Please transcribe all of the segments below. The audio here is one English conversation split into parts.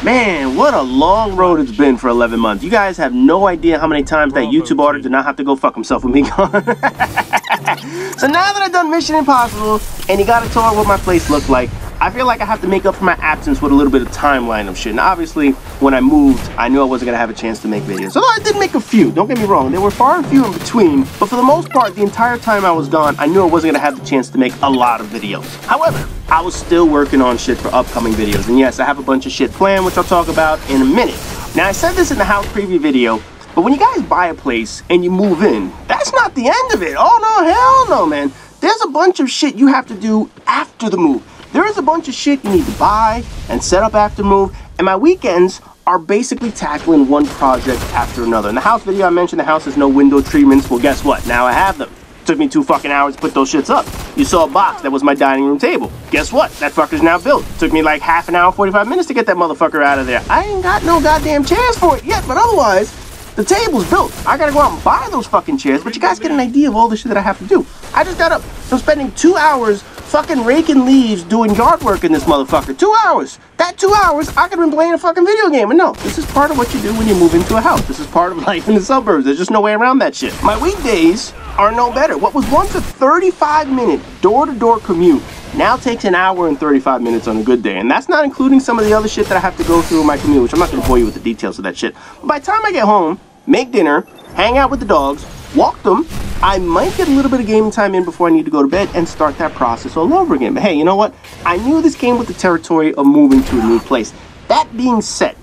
Man, what a long road it's been for 11 months. You guys have no idea how many times that YouTube order did not have to go fuck himself with me gone. So now that I've done Mission Impossible and you got a tour of what my place looked like, I feel like I have to make up for my absence with a little bit of timeline of shit. Now, obviously, when I moved, I knew I wasn't going to have a chance to make videos. Although I did make a few, don't get me wrong. There were far and few in between, but for the most part, the entire time I was gone, I knew I wasn't going to have the chance to make a lot of videos. However, I was still working on shit for upcoming videos. And yes, I have a bunch of shit planned, which I'll talk about in a minute. Now, I said this in the house preview video, but when you guys buy a place and you move in, that's not the end of it. Oh, no, hell no, man. There's a bunch of shit you have to do after the move. There is a bunch of shit you need to buy and set up after move, and my weekends are basically tackling one project after another. In the house video, I mentioned the house has no window treatments. Well, guess what? Now I have them. It took me 2 fucking hours to put those shits up. You saw a box that was my dining room table. Guess what? That fucker's now built. It took me like half an hour, 45 minutes to get that motherfucker out of there. I ain't got no goddamn chairs for it yet, but otherwise, the table's built. I gotta go out and buy those fucking chairs, but you guys get an idea of all the shit that I have to do. I just got up from spending 2 hours fucking raking leaves doing yard work in this motherfucker. 2 hours. That 2 hours, I could have been playing a fucking video game. And no, this is part of what you do when you move into a house. This is part of life in the suburbs. There's just no way around that shit. My weekdays are no better. What was once a 35-minute door-to-door commute now takes an hour and 35 minutes on a good day. And that's not including some of the other shit that I have to go through in my commute, which I'm not going to bore you with the details of that shit. But by the time I get home, make dinner, hang out with the dogs, walk them, I might get a little bit of gaming time in before I need to go to bed and start that process all over again. But hey, you know what? I knew this came with the territory of moving to a new place. That being said,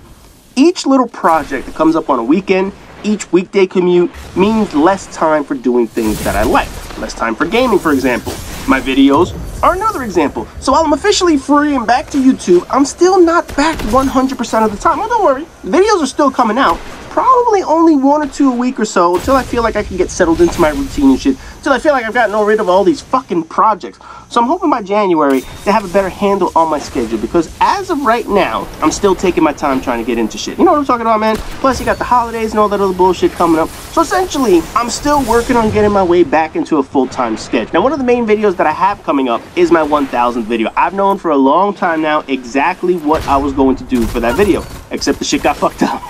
each little project that comes up on a weekend, each weekday commute, means less time for doing things that I like. Less time for gaming, for example. My videos are another example. So while I'm officially free and back to YouTube, I'm still not back 100% of the time. Well, don't worry. Videos are still coming out. Probably only 1 or 2 a week or so until I feel like I can get settled into my routine and shit. Until I feel like I've gotten rid of all these fucking projects. So I'm hoping by January to have a better handle on my schedule, because as of right now, I'm still taking my time trying to get into shit. You know what I'm talking about, man? Plus, you got the holidays and all that other bullshit coming up. So essentially, I'm still working on getting my way back into a full-time schedule. Now, one of the main videos that I have coming up is my 1000th video. I've known for a long time now exactly what I was going to do for that video, except the shit got fucked up.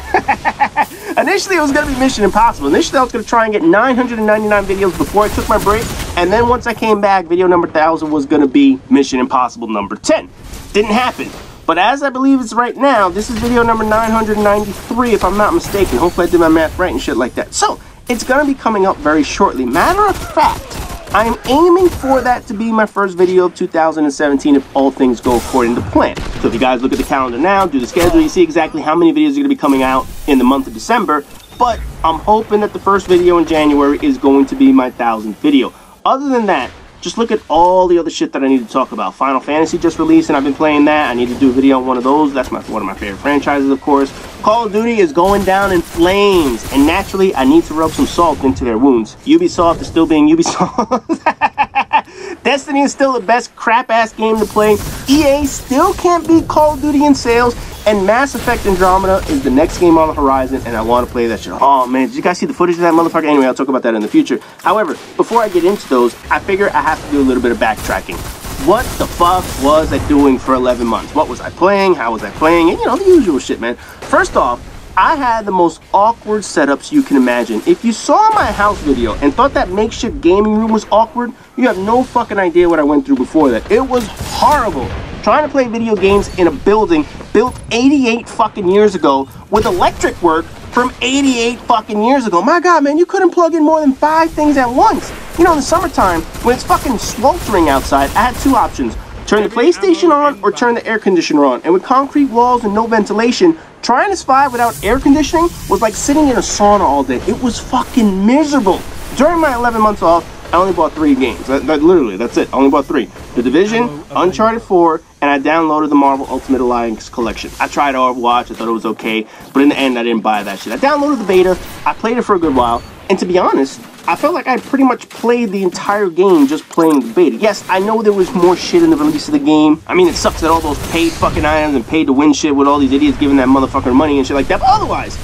Initially, it was going to be Mission Impossible. Initially, I was going to try and get 999 videos before I took my break. And then once I came back, video number 1000 was going to be Mission Impossible number 10. Didn't happen. But as I believe it's right now, this is video number 993, if I'm not mistaken. Hopefully I did my math right and shit like that. So, it's going to be coming up very shortly. Matter of fact, I'm aiming for that to be my first video of 2017 if all things go according to plan. So if you guys look at the calendar now, do the schedule, you see exactly how many videos are going to be coming out in the month of December. But I'm hoping that the first video in January is going to be my 1000th video. Other than that, just look at all the other shit that I need to talk about. Final Fantasy just released and I've been playing that. I need to do a video on one of those. That's one of my favorite franchises, of course. Call of Duty is going down in flames. And naturally, I need to rub some salt into their wounds. Ubisoft is still being Ubisoft. Destiny is still the best crap-ass game to play. EA still can't beat Call of Duty in sales. And Mass Effect Andromeda is the next game on the horizon, and I want to play that shit. Oh, man, did you guys see the footage of that motherfucker? Anyway, I'll talk about that in the future. However, before I get into those, I figure I have to do a little bit of backtracking. What the fuck was I doing for 11 months? What was I playing? How was I playing? And, you know, the usual shit, man. First off, I had the most awkward setups you can imagine. If you saw my house video and thought that makeshift gaming room was awkward, you have no fucking idea what I went through before that. It was horrible. Trying to play video games in a building built 88 fucking years ago with electric work from 88 fucking years ago. My God, man, you couldn't plug in more than 5 things at once. You know, in the summertime, when it's fucking sweltering outside, I had 2 options. Turn the PlayStation on or turn the air conditioner on. And with concrete walls and no ventilation, trying to survive without air conditioning was like sitting in a sauna all day. It was fucking miserable. During my 11 months off, I only bought 3 games. Literally, that's it. I only bought 3. The Division, Uncharted 4, and I downloaded the Marvel Ultimate Alliance collection. I tried Overwatch, I thought it was okay, but in the end, I didn't buy that shit. I downloaded the beta, I played it for a good while, and to be honest, I felt like I pretty much played the entire game just playing the beta. Yes, I know there was more shit in the release of the game. I mean, it sucks that all those paid fucking items and paid to win shit with all these idiots giving that motherfucker money and shit like that, but otherwise,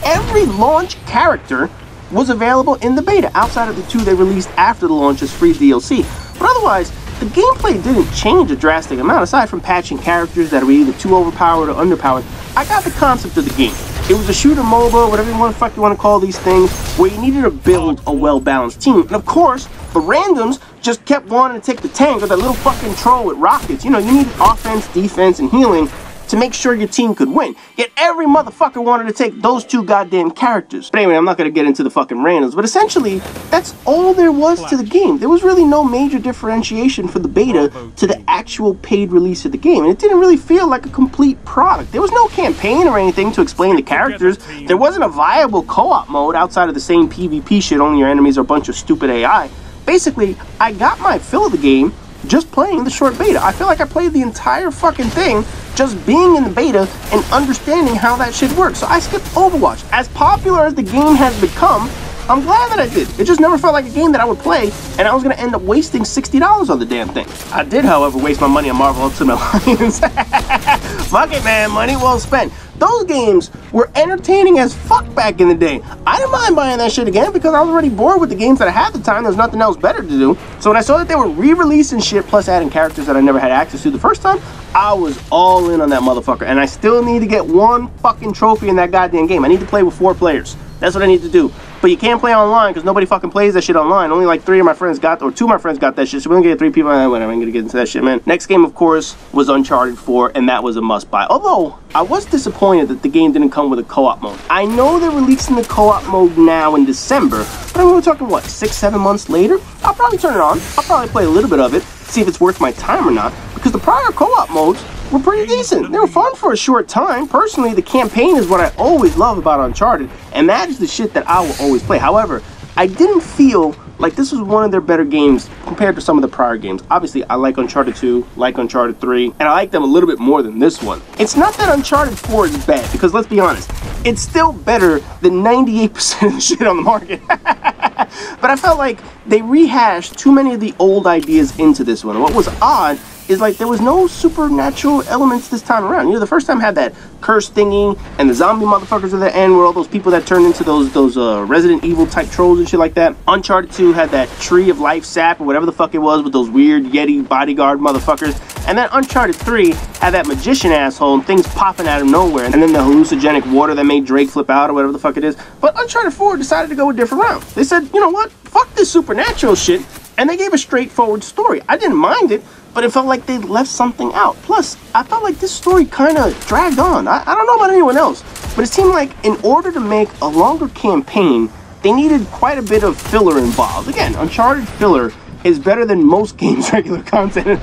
every launch character was available in the beta, outside of the 2 they released after the launch as free DLC. But otherwise, the gameplay didn't change a drastic amount, aside from patching characters that were either too overpowered or underpowered. I got the concept of the game. It was a shooter MOBA, whatever you want to call these things, where you needed to build a well-balanced team. And of course, the randoms just kept wanting to take the tank or that little fucking troll with rockets. You know, you needed offense, defense, and healing to make sure your team could win. Yet every motherfucker wanted to take those two goddamn characters. But anyway, I'm not going to get into the fucking randoms, but essentially, that's all there was to the game. There was really no major differentiation for the beta to the actual paid release of the game, and it didn't really feel like a complete product. There was no campaign or anything to explain the characters. There wasn't a viable co-op mode outside of the same PvP shit, only your enemies are a bunch of stupid AI. Basically, I got my fill of the game just playing the short beta. I feel like I played the entire fucking thing just being in the beta and understanding how that shit works. So I skipped Overwatch. As popular as the game has become, I'm glad that I did. It just never felt like a game that I would play, and I was going to end up wasting $60 on the damn thing. I did, however, waste my money on Marvel Ultimate Alliance. Fuck it, man. Money well spent. Those games were entertaining as fuck back in the day. I didn't mind buying that shit again because I was already bored with the games that I had at the time. There was nothing else better to do. So when I saw that they were re-releasing shit plus adding characters that I never had access to the first time, I was all in on that motherfucker. And I still need to get one fucking trophy in that goddamn game. I need to play with 4 players. That's what I need to do. But you can't play online because nobody fucking plays that shit online. Only like 3 of my friends got, or 2 of my friends got that shit. So we only get 3 people. Whatever, I'm gonna get into that shit, man. Next game, of course, was Uncharted 4, and that was a must-buy. Although, I was disappointed that the game didn't come with a co-op mode. I know they're releasing the co-op mode now in December, but I mean, we're talking, what, 6-7 months later? I'll probably turn it on. I'll probably play a little bit of it, see if it's worth my time or not, because the prior co-op modes were pretty decent. They were fun for a short time. Personally, the campaign is what I always love about Uncharted, and that is the shit that I will always play. However, I didn't feel like this was one of their better games compared to some of the prior games. Obviously, I like Uncharted 2, like Uncharted 3, and I like them a little bit more than this one. It's not that Uncharted 4 is bad, because let's be honest, it's still better than 98% of the shit on the market. But I felt like they rehashed too many of the old ideas into this one. And what was odd is like there was no supernatural elements this time around. You know, the first time had that curse thingy and the zombie motherfuckers at the end were all those people that turned into those Resident Evil type trolls and shit like that. Uncharted 2 had that tree of life sap or whatever the fuck it was with those weird Yeti bodyguard motherfuckers. And then Uncharted 3 had that magician asshole and things popping out of nowhere. And then the hallucinogenic water that made Drake flip out or whatever the fuck it is. But Uncharted 4 decided to go a different route. They said, you know what? Fuck this supernatural shit. And they gave a straightforward story. I didn't mind it, but it felt like they left something out. Plus, I felt like this story kind of dragged on. I don't know about anyone else, but it seemed like in order to make a longer campaign, they needed quite a bit of filler involved. Again, Uncharted filler is better than most games' regular content.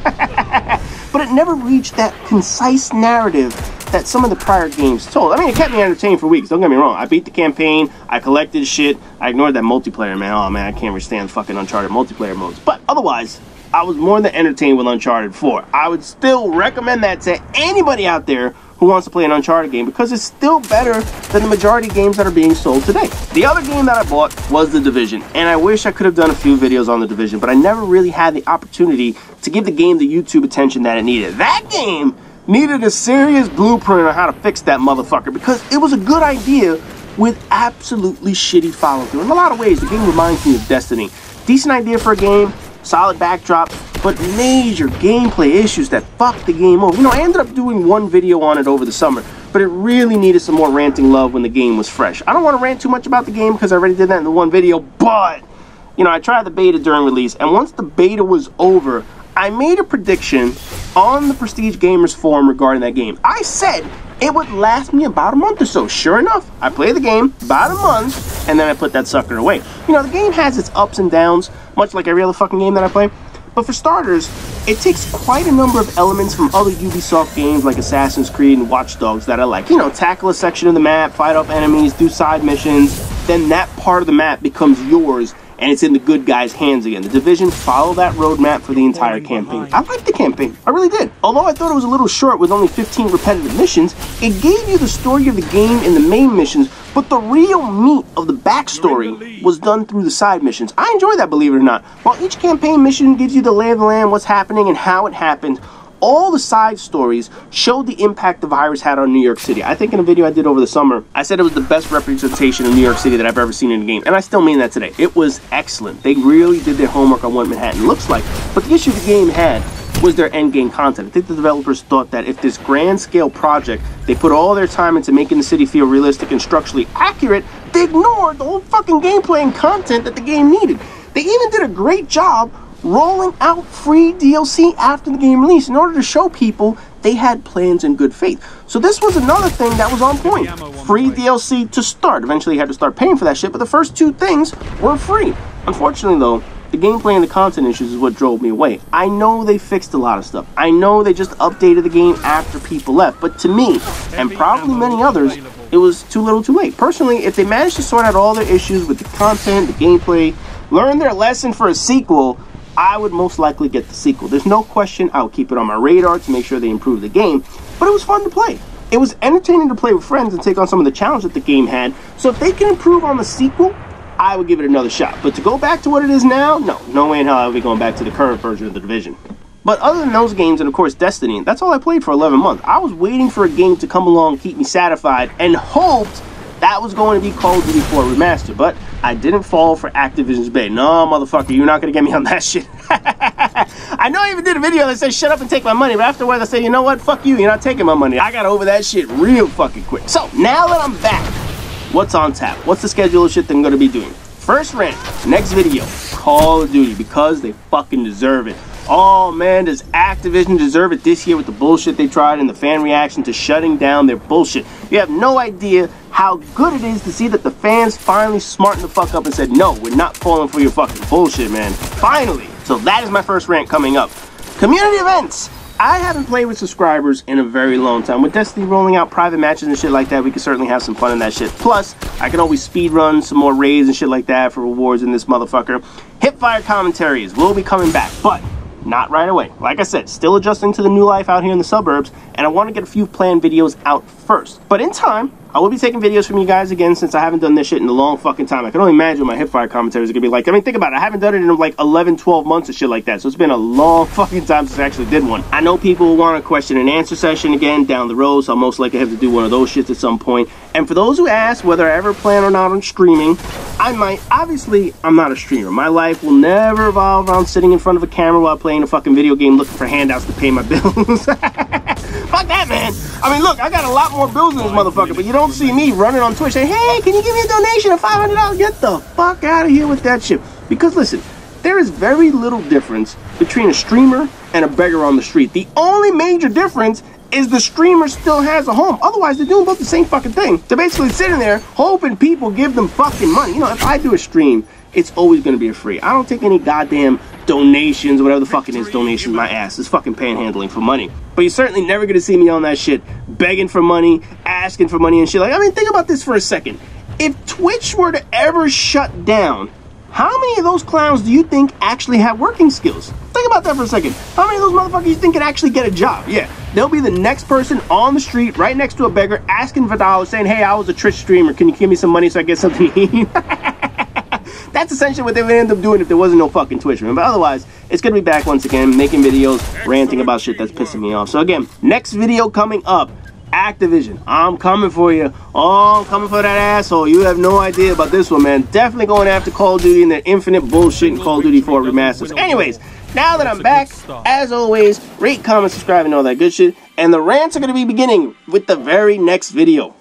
But it never reached that concise narrative that some of the prior games told. I mean, it kept me entertained for weeks, don't get me wrong. I beat the campaign, I collected shit, I ignored that multiplayer, man. Oh man, I can't stand fucking Uncharted multiplayer modes. But otherwise, I was more than entertained with Uncharted 4. I would still recommend that to anybody out there who wants to play an Uncharted game because it's still better than the majority of games that are being sold today. The other game that I bought was The Division, and I wish I could have done a few videos on The Division, but I never really had the opportunity to give the game the YouTube attention that it needed. That game needed a serious blueprint on how to fix that motherfucker because it was a good idea with absolutely shitty follow-through. In a lot of ways, the game reminds me of Destiny. Decent idea for a game, solid backdrop, but major gameplay issues that fucked the game over. You know, I ended up doing one video on it over the summer, but it really needed some more ranting love when the game was fresh. I don't want to rant too much about the game because I already did that in the one video, but, you know, I tried the beta during release, and once the beta was over, I made a prediction on the Prestige Gamers forum regarding that game. I said it would last me about a month or so. Sure enough, I played the game about a month, and then I put that sucker away. You know, the game has its ups and downs, much like every other fucking game that I play. But for starters, it takes quite a number of elements from other Ubisoft games like Assassin's Creed and Watch Dogs that I like. You know, tackle a section of the map, fight off enemies, do side missions, then that part of the map becomes yours, and it's in the good guys' hands again. The Division followed that roadmap for the entire campaign. I liked the campaign. I really did. Although I thought it was a little short with only 15 repetitive missions, it gave you the story of the game in the main missions, but the real meat of the backstory was done through the side missions. I enjoy that, believe it or not. While each campaign mission gives you the lay of the land, what's happening, and how it happened, all the side stories showed the impact the virus had on New York City. I think in a video I did over the summer, I said it was the best representation of New York City that I've ever seen in a game, and I still mean that today. It was excellent. They really did their homework on what Manhattan looks like, but the issue the game had was their end game content. I think the developers thought that if this grand scale project, they put all their time into making the city feel realistic and structurally accurate, they ignored the whole fucking gameplay and content that the game needed. They even did a great job rolling out free DLC after the game release in order to show people they had plans in good faith. So this was another thing that was on point. Free DLC to start. Eventually you had to start paying for that shit, but the first two things were free. Unfortunately though, the gameplay and the content issues is what drove me away. I know they fixed a lot of stuff. I know they just updated the game after people left. But to me, and probably many others, it was too little too late. Personally, if they managed to sort out all their issues with the content, the gameplay, learn their lesson for a sequel, I would most likely get the sequel. There's no question I would keep it on my radar to make sure they improve the game. But it was fun to play. It was entertaining to play with friends and take on some of the challenges that the game had. So if they can improve on the sequel, I would give it another shot. But to go back to what it is now, no way in hell I would be going back to the current version of The Division. But other than those games, and of course Destiny, that's all I played for 11 months. I was waiting for a game to come along, keep me satisfied, and hoped that was going to be Call of Duty 4 Remastered. But I didn't fall for Activision's bait. No, motherfucker, you're not going to get me on that shit. I know I even did a video that said shut up and take my money, but afterwards I said, you know what, fuck you, you're not taking my money. I got over that shit real fucking quick. So, now that I'm back, what's on tap? What's the schedule of shit that I'm going to be doing? First rant, next video, Call of Duty, because they fucking deserve it. Oh man, does Activision deserve it this year with the bullshit they tried and the fan reaction to shutting down their bullshit. You have no idea how good it is to see that the fans finally smartened the fuck up and said, no, we're not falling for your fucking bullshit, man. Finally. So that is my first rant coming up. Community events. I haven't played with subscribers in a very long time. With Destiny rolling out private matches and shit like that, we can certainly have some fun in that shit. Plus, I can always speed run some more raids and shit like that for rewards in this motherfucker. Hipfire commentaries will be coming back, but not right away. Like I said, still adjusting to the new life out here in the suburbs, and I want to get a few planned videos out first. But in time, I will be taking videos from you guys again since I haven't done this shit in a long fucking time. I can only imagine what my Hipfire commentaries are going to be like. I mean, think about it. I haven't done it in like 11, 12 months or shit like that. So it's been a long fucking time since I actually did one. I know people will want a question and answer session again down the road, so I'll most likely have to do one of those shits at some point. And for those who ask whether I ever plan or not on streaming, I might. Obviously, I'm not a streamer. My life will never revolve around sitting in front of a camera while playing a fucking video game looking for handouts to pay my bills. Fuck that, man. I mean, look, I got a lot more bills than this motherfucker, but you don't see me running on Twitch saying, hey, can you give me a donation of $500? Get the fuck out of here with that shit. Because listen, there is very little difference between a streamer and a beggar on the street. The only major difference is the streamer still has a home. Otherwise, they're doing both the same fucking thing. They're basically sitting there hoping people give them fucking money. You know, if I do a stream, it's always going to be a free. I don't take any goddamn donations, whatever the fuck it is, donation my ass. It's fucking panhandling for money. But you're certainly never going to see me on that shit begging for money, asking for money and shit. Like, I mean, think about this for a second. If Twitch were to ever shut down, how many of those clowns do you think actually have working skills? Think about that for a second. How many of those motherfuckers you think can actually get a job? Yeah, they'll be the next person on the street, right next to a beggar, asking for dollars, saying, hey, I was a Twitch streamer. Can you give me some money so I get something to eat? That's essentially what they would end up doing if there wasn't no fucking Twitch, man. But otherwise, it's going to be back once again, making videos, ranting about shit that's pissing me off. So again, next video coming up, Activision. I'm coming for you. Oh, I'm coming for that asshole. You have no idea about this one, man. Definitely going after Call of Duty and their infinite bullshit in Call of Duty 4 Remasters. Anyways, now that I'm back, as always, rate, comment, subscribe, and all that good shit. And the rants are going to be beginning with the very next video.